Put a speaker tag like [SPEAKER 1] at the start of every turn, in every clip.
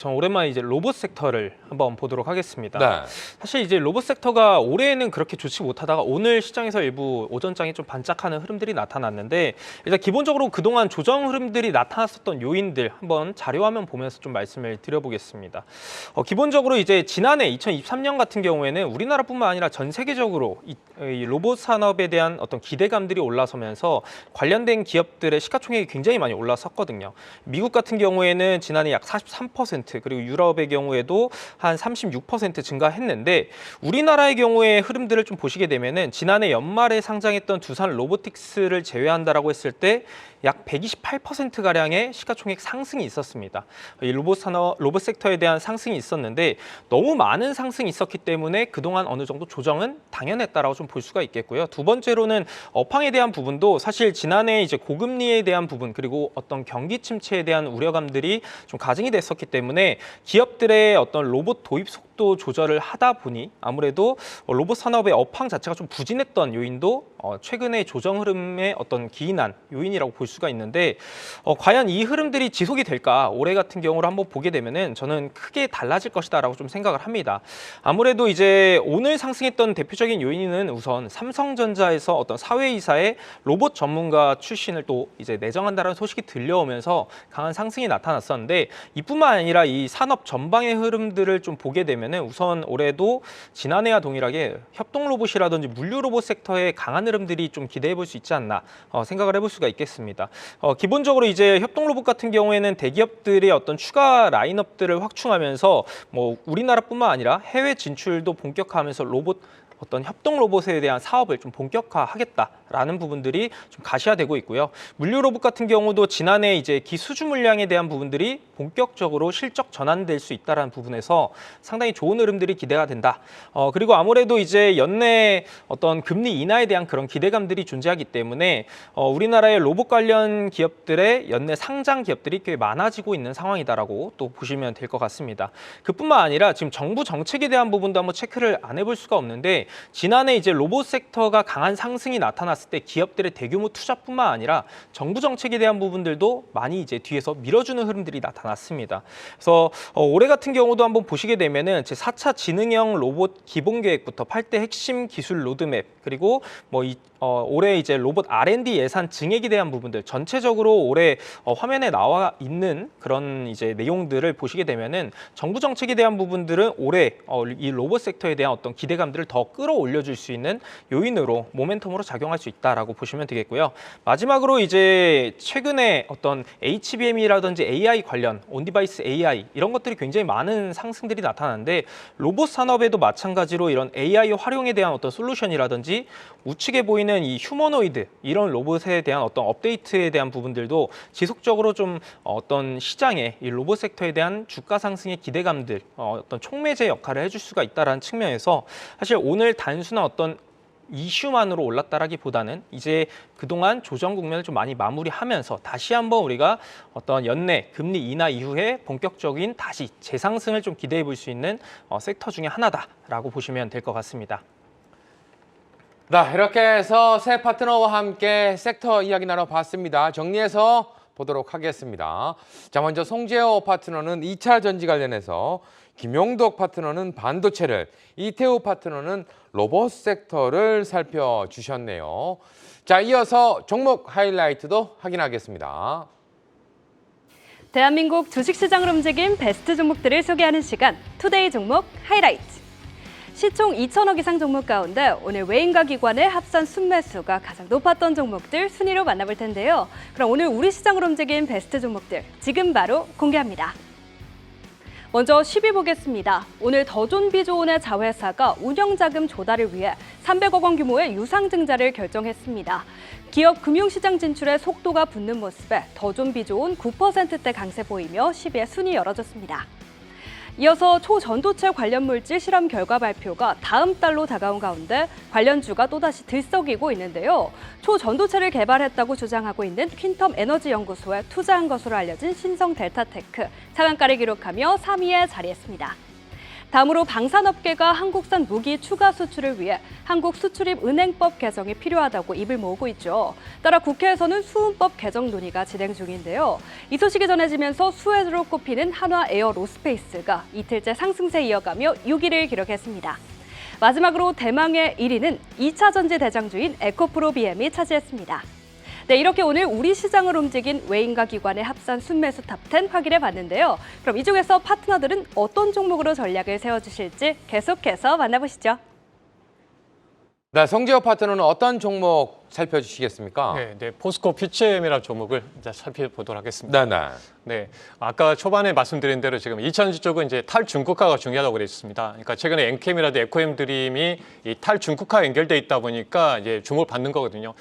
[SPEAKER 1] 전 오랜만에 이제 로봇 섹터를 한번 보도록 하겠습니다.
[SPEAKER 2] 네.
[SPEAKER 1] 사실 이제 로봇 섹터가 올해에는 그렇게 좋지 못하다가 오늘 시장에서 일부 오전장에 좀 반짝하는 흐름들이 나타났는데, 일단 기본적으로 그동안 조정 흐름들이 나타났었던 요인들 한번 자료화면 보면서 좀 말씀을 드려보겠습니다. 기본적으로 이제 지난해 2023년 같은 경우에는 우리나라뿐만 아니라 전 세계적으로 이 로봇 산업에 대한 어떤 기대감들이 올라서면서 관련된 기업들의 시가총액이 굉장히 많이 올라섰거든요. 미국 같은 경우에는 지난해 약 43%, 그리고 유럽의 경우에도 한 36% 증가했는데, 우리나라의 경우에 흐름들을 좀 보시게 되면은 지난해 연말에 상장했던 두산 로보틱스를 제외한다라고 했을 때 약 128%가량의 시가총액 상승이 있었습니다. 이 로봇 섹터에 대한 상승이 있었는데, 너무 많은 상승이 있었기 때문에 그동안 어느 정도 조정은 당연했다라고 좀 볼 수가 있겠고요. 두 번째로는 업황에 대한 부분도 사실 지난해 이제 고금리에 대한 부분, 그리고 어떤 경기 침체에 대한 우려감들이 좀 가중이 됐었기 때문에 기업들의 어떤 로봇 도입 속도 조절을 하다 보니 아무래도 로봇 산업의 업황 자체가 좀 부진했던 요인도 최근의 조정 흐름의 어떤 기인한 요인이라고 볼 수가 있는데, 과연 이 흐름들이 지속이 될까? 올해 같은 경우로 한번 보게 되면은 저는 크게 달라질 것이다라고 좀 생각을 합니다. 아무래도 이제 오늘 상승했던 대표적인 요인은 우선 삼성전자에서 어떤 사회이사의 로봇 전문가 출신을 또 이제 내정한다는 소식이 들려오면서 강한 상승이 나타났었는데, 이뿐만 아니라 이 산업 전방의 흐름들을 좀 보게 되면은 우선 올해도 지난해와 동일하게 협동 로봇이라든지 물류 로봇 섹터의 강한 흐름들이 좀 기대해 볼 수 있지 않나 생각을 해볼 수가 있겠습니다. 기본적으로 이제 협동 로봇 같은 경우에는 대기업들의 어떤 추가 라인업들을 확충하면서 뭐 우리나라뿐만 아니라 해외 진출도 본격화하면서 어떤 협동 로봇에 대한 사업을 좀 본격화하겠다라는 부분들이 좀 가시화되고 있고요. 물류 로봇 같은 경우도 지난해 이제 기수주 물량에 대한 부분들이 본격적으로 실적 전환될 수 있다라는 부분에서 상당히 좋은 흐름들이 기대가 된다. 그리고 아무래도 이제 연내 어떤 금리 인하에 대한 그런 기대감들이 존재하기 때문에 우리나라의 로봇 관련 기업들의 연내 상장 기업들이 꽤 많아지고 있는 상황이다라고 또 보시면 될 것 같습니다. 그뿐만 아니라 지금 정부 정책에 대한 부분도 한번 체크를 안 해볼 수가 없는데, 지난해 이제 로봇 섹터가 강한 상승이 나타났을 때 기업들의 대규모 투자뿐만 아니라 정부 정책에 대한 부분들도 많이 이제 뒤에서 밀어주는 흐름들이 나타났습니다. 그래서 올해 같은 경우도 한번 보시게 되면은 제 4차 지능형 로봇 기본 계획부터 8대 핵심 기술 로드맵, 그리고 올해 이제 로봇 R&D 예산 증액에 대한 부분들 전체적으로 올해 화면에 나와 있는 그런 이제 내용들을 보시게 되면은 정부 정책에 대한 부분들은 올해 이 로봇 섹터에 대한 어떤 기대감들을 더 끌어올려줄 수 있는 요인으로 모멘텀으로 작용할 수 있다라고 보시면 되겠고요. 마지막으로 이제 최근에 어떤 HBM이라든지 AI 관련 온디바이스 AI 이런 것들이 굉장히 많은 상승들이 나타나는데, 로봇 산업에도 마찬가지로 이런 AI 활용에 대한 어떤 솔루션이라든지 우측에 보이는 이 휴머노이드 이런 로봇에 대한 어떤 업데이트에 대한 부분들도 지속적으로 좀 어떤 시장의 이 로봇 섹터에 대한 주가 상승의 기대감들 어떤 촉매제 역할을 해줄 수가 있다라는 측면에서 사실 오늘 단순한 어떤 이슈만으로 올랐다라기보다는 이제 그동안 조정 국면을 좀 많이 마무리하면서 다시 한번 우리가 어떤 연내 금리 인하 이후에 본격적인 다시 재상승을 좀 기대해 볼 수 있는 섹터 중에 하나다라고 보시면 될 것 같습니다.
[SPEAKER 2] 네, 이렇게 해서 새 파트너와 함께 섹터 이야기 나눠봤습니다. 정리해서 보도록 하겠습니다. 자, 먼저 송재호 파트너는 2차 전지 관련해서, 김용덕 파트너는 반도체를, 이태우 파트너는 로봇 섹터를 살펴주셨네요. 자, 이어서 종목 하이라이트도 확인하겠습니다.
[SPEAKER 3] 대한민국 주식시장을 움직인 베스트 종목들을 소개하는 시간, 투데이 종목 하이라이트. 시총 2천억 이상 종목 가운데 오늘 외인과 기관의 합산 순매수가 가장 높았던 종목들 순위로 만나볼 텐데요. 그럼 오늘 우리 시장을 움직인 베스트 종목들 지금 바로 공개합니다. 먼저 10위 보겠습니다. 오늘 더존비조온의 자회사가 운영자금 조달을 위해 300억 원 규모의 유상증자를 결정했습니다. 기업 금융시장 진출에 속도가 붙는 모습에 더존비조온 9%대 강세 보이며 10위에 순위 열어줬습니다. 이어서 초전도체 관련 물질 실험 결과 발표가 다음 달로 다가온 가운데 관련주가 또다시 들썩이고 있는데요. 초전도체를 개발했다고 주장하고 있는 퀸텀 에너지 연구소에 투자한 것으로 알려진 신성 델타테크, 상한가를 기록하며 3위에 자리했습니다. 다음으로 방산업계가 한국산 무기 추가 수출을 위해 한국수출입은행법 개정이 필요하다고 입을 모으고 있죠. 따라 국회에서는 수은법 개정 논의가 진행 중인데요. 이 소식이 전해지면서 수혜로 꼽히는 한화 에어로스페이스가 이틀째 상승세 이어가며 6위를 기록했습니다. 마지막으로 대망의 1위는 2차 전지 대장주인 에코프로 BM이 차지했습니다. 네, 이렇게 오늘 우리 시장을 움직인 외인과 기관의 합산 순매수 탑10 확인해 봤는데요. 그럼 이 중에서 파트너들은 어떤 종목으로 전략을 세워주실지 계속해서 만나보시죠.
[SPEAKER 2] 네, 송재호 파트너는 어떤 종목 살펴주시겠습니까?
[SPEAKER 4] 네, 포스코 PCM이라는 종목을 이제 살펴보도록 하겠습니다.
[SPEAKER 2] 네.
[SPEAKER 4] 네, 아까 초반에 말씀드린 대로 지금 2차전지 쪽은 이제 탈중국화가 중요하다고 그랬습니다. 그러니까 최근에 엔캠이라도 에코엠 드림이 이 탈중국화 연결돼 있다 보니까 이제 주목을 받는 거거든요.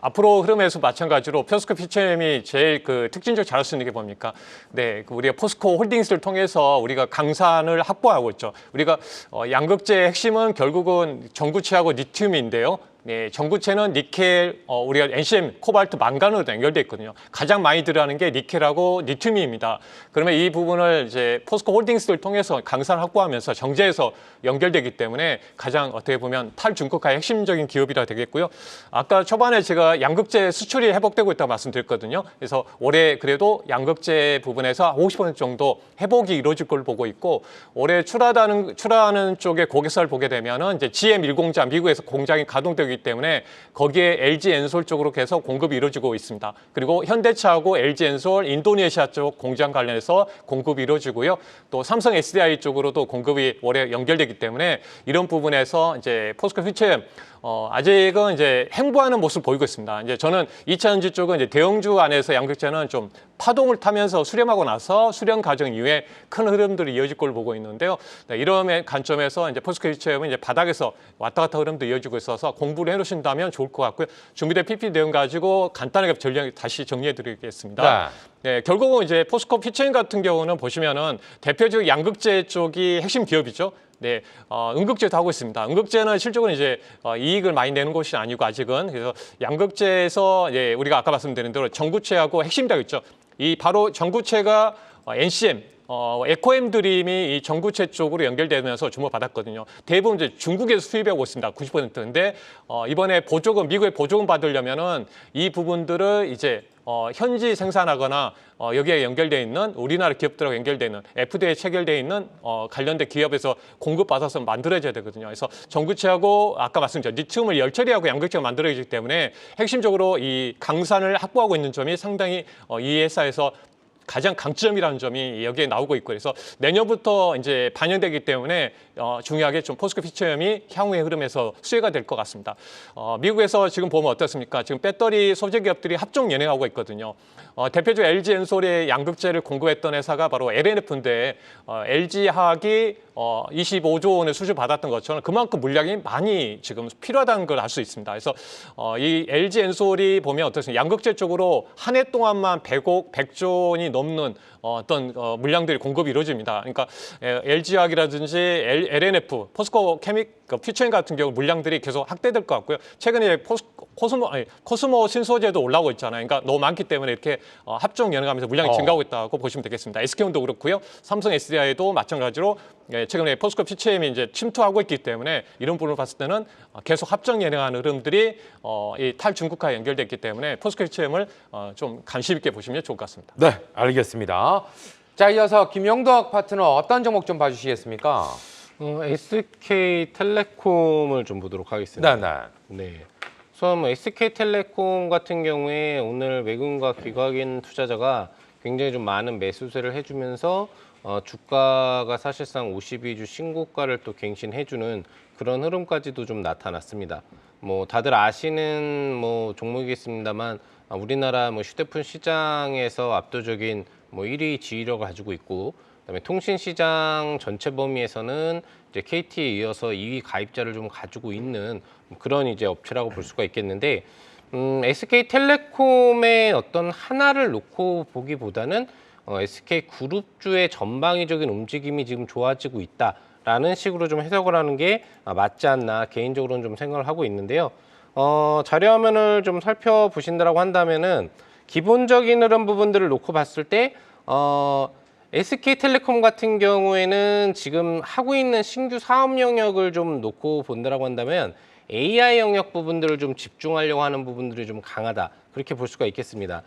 [SPEAKER 4] 앞으로 흐름에서 마찬가지로 포스코 PCM이 제일 그 특징적으로 잘할 수 있는 게 뭡니까? 네, 우리가 포스코 홀딩스를 통해서 우리가 강산을 확보하고 있죠. 우리가 양극재의 핵심은 결국은 전구체하고 리튬인데요. 네, 전구체는 니켈, 우리가 NCM, 코발트, 망간으로 연결돼 있거든요. 가장 많이 들어가는 게 니켈하고 리튬입니다. 그러면 이 부분을 이제 포스코 홀딩스를 통해서 강산을 확보하면서 정제해서 연결되기 때문에 가장 어떻게 보면 탈중국화의 핵심적인 기업이라 되겠고요. 아까 초반에 제가 양극재 수출이 회복되고 있다고 말씀드렸거든요. 그래서 올해 그래도 양극재 부분에서 50% 정도 회복이 이루어질 걸 보고 있고 올해 출하하는 쪽에 고객사를 보게 되면은 이제 GM10자 미국에서 공장이 가동되기 때문에 거기에 LG 엔솔 쪽으로 계속 공급이 이루어지고 있습니다. 그리고 현대차하고 LG 엔솔 인도네시아 쪽 공장 관련해서 공급이 이루어지고요. 또 삼성 SDI 쪽으로도 공급이 올해 연결되기 때문에 이런 부분에서 이제 포스코 퓨처엠 아직은 이제 행보하는 모습을 보이고 있습니다. 이제 저는 2차전지 쪽은 이제 대형주 안에서 양극재는 좀 파동을 타면서 수렴하고 나서 수렴 과정 이후에 큰 흐름들이 이어질 걸 보고 있는데요. 네, 이런 관점에서 이제 포스코 퓨처엠은 이제 바닥에서 왔다 갔다 흐름도 이어지고 있어서 공부를 해놓으신다면 좋을 것 같고요. 준비된 PPT 내용 가지고 간단하게 전략 다시 정리해드리겠습니다. 네, 결국은 이제 포스코 퓨처엠 같은 경우는 보시면은 대표적 양극재 쪽이 핵심 기업이죠. 네, 음극재도 하고 있습니다. 음극재는 실적은 이제 이익을 많이 내는 것이 아니고 아직은 그래서 양극재에서 이제 우리가 아까 말씀드린 대로 전구체하고 핵심 되어 있죠. 이 바로 전구체가 NCM 에코엠 드림이 이 전구체 쪽으로 연결되면서 주목받았거든요. 대부분 이제 중국에서 수입하고 있습니다. 90%인데 이번에 보조금 미국의 보조금 받으려면은 이 부분들을 이제 현지 생산하거나 여기에 연결되어 있는 우리나라 기업들하고 연결되어 있는 FDA에 체결되어 있는 관련된 기업에서 공급받아서 만들어져야 되거든요. 그래서 전구체하고 아까 말씀드린 리튬을 열처리하고 양극재가 만들어지기 때문에 핵심적으로 이 강산을 확보하고 있는 점이 상당히 이 회사에서 가장 강점이라는 점이 여기에 나오고 있고 그래서 내년부터 이제 반영되기 때문에 중요하게 좀 포스코 퓨처엠이 향후의 흐름에서 수혜가 될 것 같습니다. 미국에서 지금 보면 어떻습니까? 지금 배터리 소재 기업들이 합종 연행하고 있거든요. 대표적으로 LG 엔솔의 양극재를 공급했던 회사가 바로 LNF인데 LG 화학이 25조 원의 수주 받았던 것처럼 그만큼 물량이 많이 지금 필요하다는 걸 알 수 있습니다. 그래서 이 LG 엔솔이 보면 어떻습니까? 양극재 쪽으로 한 해 동안만 100조 원이 넘는 어떤 물량들이 공급이 이루어집니다. 그러니까 LG화학이라든지 LNF, 포스코 퓨처엠 같은 경우 물량들이 계속 확대될 것 같고요. 최근에 코스모 신소재도 올라오고 있잖아요. 그러니까 너무 많기 때문에 이렇게 합종 연행하면서 물량이 증가하고 있다고 보시면 되겠습니다. SK온도 그렇고요. 삼성 SDI도 마찬가지로 최근에 포스코 퓨처엠이 이제 침투하고 있기 때문에 이런 부분을 봤을 때는 계속 합종 연행하는 흐름들이 이 탈중국화에 연결됐기 때문에 포스코 퓨처엠을 좀 관심 있게 보시면 좋을 것 같습니다.
[SPEAKER 2] 네, 알겠습니다. 자, 이어서 김영덕 파트너 어떤 종목 좀 봐주시겠습니까?
[SPEAKER 5] SK텔레콤을 좀 보도록 하겠습니다.
[SPEAKER 2] 네.
[SPEAKER 5] 우선 SK텔레콤 같은 경우에 오늘 외국인과 귀국인 투자자가 굉장히 좀 많은 매수세를 해주면서 주가가 사실상 52주 신고가를 또 갱신해주는 그런 흐름까지도 좀 나타났습니다. 뭐 다들 아시는 뭐 종목이겠습니다만 우리나라 뭐 휴대폰 시장에서 압도적인 뭐 1위 지위를 가지고 있고, 그다음에 통신 시장 전체 범위에서는 이제 KT에 이어서 2위 가입자를 좀 가지고 있는 그런 이제 업체라고 볼 수가 있겠는데, SK텔레콤의 어떤 하나를 놓고 보기보다는 SK그룹주의 전방위적인 움직임이 지금 좋아지고 있다라는 식으로 좀 해석을 하는 게 맞지 않나 개인적으로는 좀 생각을 하고 있는데요. 자료 화면을 좀 살펴보신다라고 한다면은 기본적인 흐름 부분들을 놓고 봤을 때 SK텔레콤 같은 경우에는 지금 하고 있는 신규 사업 영역을 좀 놓고 본다라고 한다면 AI 영역 부분들을 좀 집중하려고 하는 부분들이 좀 강하다. 그렇게 볼 수가 있겠습니다.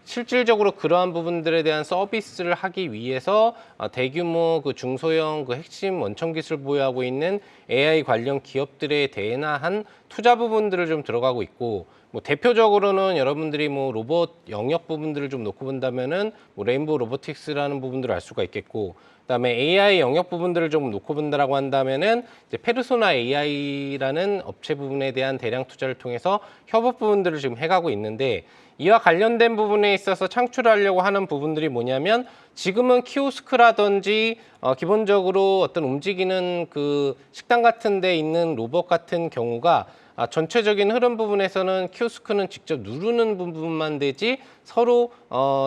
[SPEAKER 5] 실질적으로 그러한 부분들에 대한 서비스를 하기 위해서 대규모 그 중소형 그 핵심 원천 기술 보유하고 있는 AI 관련 기업들에 대한 투자 부분들을 좀 들어가고 있고, 뭐 대표적으로는 여러분들이 뭐 로봇 영역 부분들을 좀 놓고 본다면은 뭐 레인보우 로보틱스라는 부분들을 알 수가 있겠고, 그다음에 AI 영역 부분들을 좀 놓고 본다라고 한다면은 이제 페르소나 AI라는 업체 부분에 대한 대량 투자를 통해서 협업 부분들을 지금 해가고 있는데, 이와 관련된 부분에 있어서 창출하려고 하는 부분들이 뭐냐면, 지금은 키오스크라든지 기본적으로 어떤 움직이는 그 식당 같은 데 있는 로봇 같은 경우가 전체적인 흐름 부분에서는 키오스크는 직접 누르는 부분만 되지 서로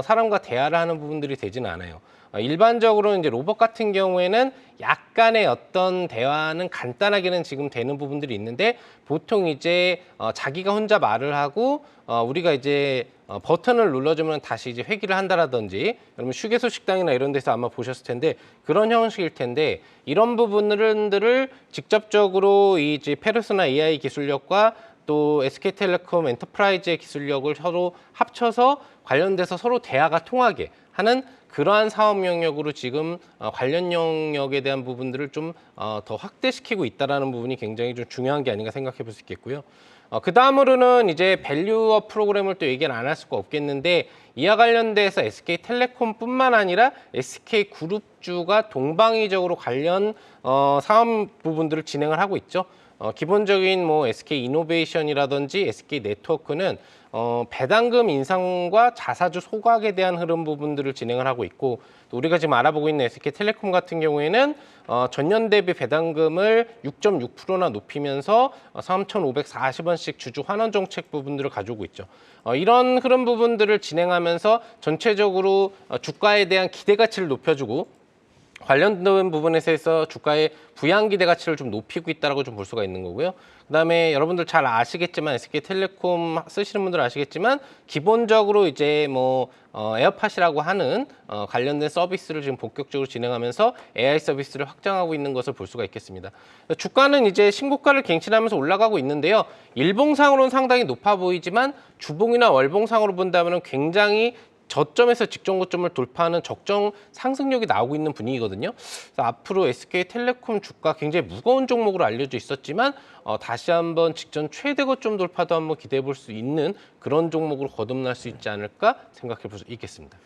[SPEAKER 5] 사람과 대화를 하는 부분들이 되지는 않아요. 일반적으로 이제 로봇 같은 경우에는 약간의 어떤 대화는 간단하게는 지금 되는 부분들이 있는데, 보통 이제 자기가 혼자 말을 하고 우리가 이제 버튼을 눌러주면 다시 이제 회귀를 한다라든지, 그러면 휴게소 식당이나 이런 데서 아마 보셨을 텐데 그런 형식일 텐데, 이런 부분들을 직접적으로 이 이제 페르소나 AI 기술력과 또 SK텔레콤 엔터프라이즈의 기술력을 서로 합쳐서 관련돼서 서로 대화가 통하게 하는 그러한 사업 영역으로 지금 관련 영역에 대한 부분들을 좀 더 확대시키고 있다는 부분이 굉장히 좀 중요한 게 아닌가 생각해 볼 수 있겠고요. 그 다음으로는 이제 밸류업 프로그램을 또 얘기는 안 할 수가 없겠는데, 이와 관련돼서 SK텔레콤뿐만 아니라 SK그룹주가 동방위적으로 관련 사업 부분들을 진행을 하고 있죠. 기본적인 뭐 SK이노베이션이라든지 SK네트워크는 배당금 인상과 자사주 소각에 대한 흐름 부분들을 진행을 하고 있고, 또 우리가 지금 알아보고 있는 SK텔레콤 같은 경우에는 전년 대비 배당금을 6.6%나 높이면서 3,540원씩 주주 환원 정책 부분들을 가지고 있죠. 이런 흐름 부분들을 진행하면서 전체적으로 주가에 대한 기대 가치를 높여주고, 관련된 부분에서 해서 주가의 부양 기대 가치를 좀 높이고 있다라고 좀 볼 수가 있는 거고요. 그다음에 여러분들 잘 아시겠지만, SK텔레콤 쓰시는 분들 아시겠지만, 기본적으로 이제 뭐 에어팟이라고 하는 관련된 서비스를 지금 본격적으로 진행하면서 AI 서비스를 확장하고 있는 것을 볼 수가 있겠습니다. 주가는 이제 신고가를 갱신하면서 올라가고 있는데요. 일봉상으로는 상당히 높아 보이지만 주봉이나 월봉상으로 본다면 굉장히 저점에서 직전 고점을 돌파하는 적정 상승력이 나오고 있는 분위기거든요. 그래서 앞으로 SK텔레콤 주가 굉장히 무거운 종목으로 알려져 있었지만 다시 한번 직전 최대 고점 돌파도 한번 기대해 볼 수 있는 그런 종목으로 거듭날 수 있지 않을까 생각해 볼 수 있겠습니다.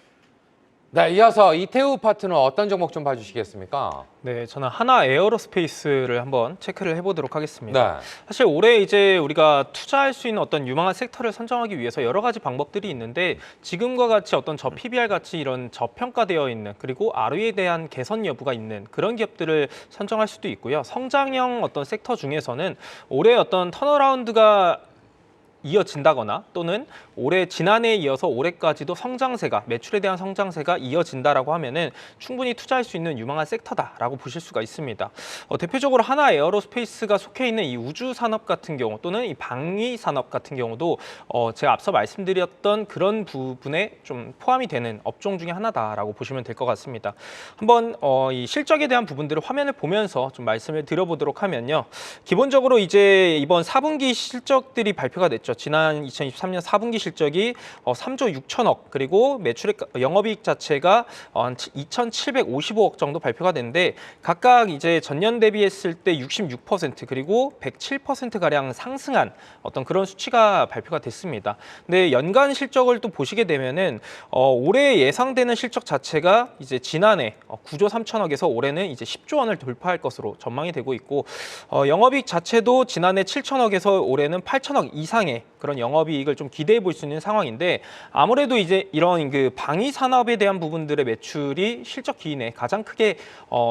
[SPEAKER 2] 네, 이어서 이태우 파트너 어떤 종목 좀 봐주시겠습니까?
[SPEAKER 1] 네, 저는 하나 에어로스페이스를 한번 체크를 해보도록 하겠습니다.
[SPEAKER 2] 네.
[SPEAKER 1] 사실 올해 이제 우리가 투자할 수 있는 어떤 유망한 섹터를 선정하기 위해서 여러 가지 방법들이 있는데, 지금과 같이 어떤 저 PBR 같이 이런 저평가되어 있는, 그리고 ROE에 대한 개선 여부가 있는 그런 기업들을 선정할 수도 있고요. 성장형 어떤 섹터 중에서는 올해 어떤 턴어라운드가 이어진다거나, 또는 올해 지난해에 이어서 올해까지도 성장세가, 매출에 대한 성장세가 이어진다라고 하면은 충분히 투자할 수 있는 유망한 섹터다라고 보실 수가 있습니다. 대표적으로 하나 에어로스페이스가 속해 있는 이 우주 산업 같은 경우, 또는 이 방위 산업 같은 경우도 제가 앞서 말씀드렸던 그런 부분에 좀 포함이 되는 업종 중에 하나다라고 보시면 될 것 같습니다. 한번 이 실적에 대한 부분들을 화면을 보면서 좀 말씀을 드려보도록 하면요. 기본적으로 이제 이번 4분기 실적들이 발표가 됐죠. 지난 2023년 4분기 실적이 3조 6천억, 그리고 매출액 영업이익 자체가 2,755억 정도 발표가 됐는데, 각각 이제 전년 대비했을 때 66% 그리고 107% 가량 상승한 어떤 그런 수치가 발표가 됐습니다. 근데 연간 실적을 또 보시게 되면은 올해 예상되는 실적 자체가 이제 지난해 9조 3천억에서 올해는 이제 10조 원을 돌파할 것으로 전망이 되고 있고, 영업이익 자체도 지난해 7천억에서 올해는 8천억 이상의 그런 영업이익을 좀 기대해 볼 수 있는 상황인데, 아무래도 이제 이런 그 방위 산업에 대한 부분들의 매출이 실적 기인에 가장 크게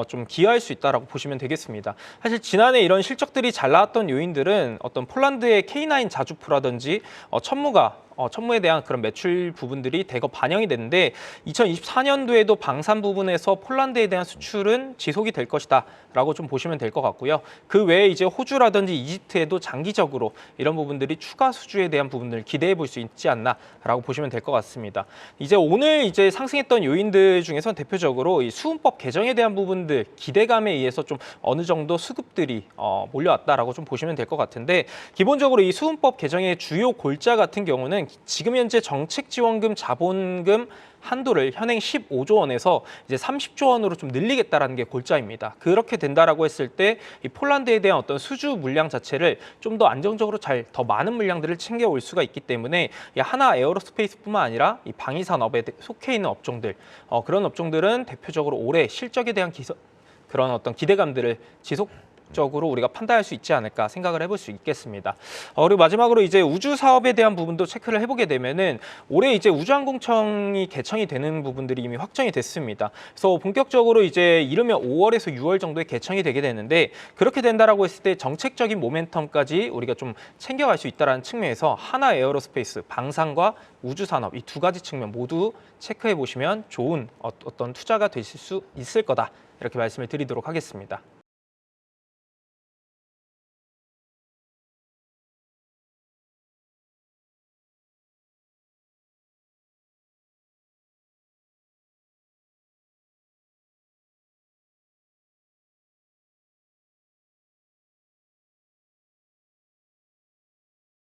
[SPEAKER 1] 좀 기여할 수 있다라고 보시면 되겠습니다. 사실 지난해 이런 실적들이 잘 나왔던 요인들은 어떤 폴란드의 K9 자주포라든지 천무가 천무에 대한 그런 매출 부분들이 대거 반영이 됐는데 2024년도에도 방산 부분에서 폴란드에 대한 수출은 지속이 될 것이다라고 좀 보시면 될 것 같고요. 그 외에 이제 호주라든지 이집트에도 장기적으로 이런 부분들이 추가 수주에 대한 부분을 기대해 볼 수 있지 않나라고 보시면 될 것 같습니다. 이제 오늘 이제 상승했던 요인들 중에서 대표적으로 이 수은법 개정에 대한 부분들 기대감에 의해서 좀 어느 정도 수급들이 몰려왔다라고 좀 보시면 될 것 같은데 기본적으로 이 수은법 개정의 주요 골자 같은 경우는 지금 현재 정책지원금 자본금 한도를 현행 15조 원에서 이제 30조 원으로 좀 늘리겠다라는 게 골자입니다. 그렇게 된다라고 했을 때 이 폴란드에 대한 어떤 수주 물량 자체를 좀 더 안정적으로 더 많은 물량들을 챙겨올 수가 있기 때문에 이 하나 에어로스페이스뿐만 아니라 이 방위 산업에 속해 있는 업종들 그런 업종들은 대표적으로 올해 실적에 대한 그런 어떤 기대감들을 지속적으로 우리가 판단할 수 있지 않을까 생각을 해볼 수 있겠습니다. 그리고 마지막으로 이제 우주 사업에 대한 부분도 체크를 해보게 되면은 올해 이제 우주항공청이 개청이 되는 부분들이 이미 확정이 됐습니다. 그래서 본격적으로 이제 이르면 5월에서 6월 정도에 개청이 되게 되는데 그렇게 된다라고 했을 때 정책적인 모멘텀까지 우리가 좀 챙겨갈 수 있다는 측면에서 하나 에어로스페이스, 방산과 우주 산업 이 두 가지 측면 모두 체크해 보시면 좋은 어떤 투자가 되실 수 있을 거다 이렇게 말씀을 드리도록 하겠습니다.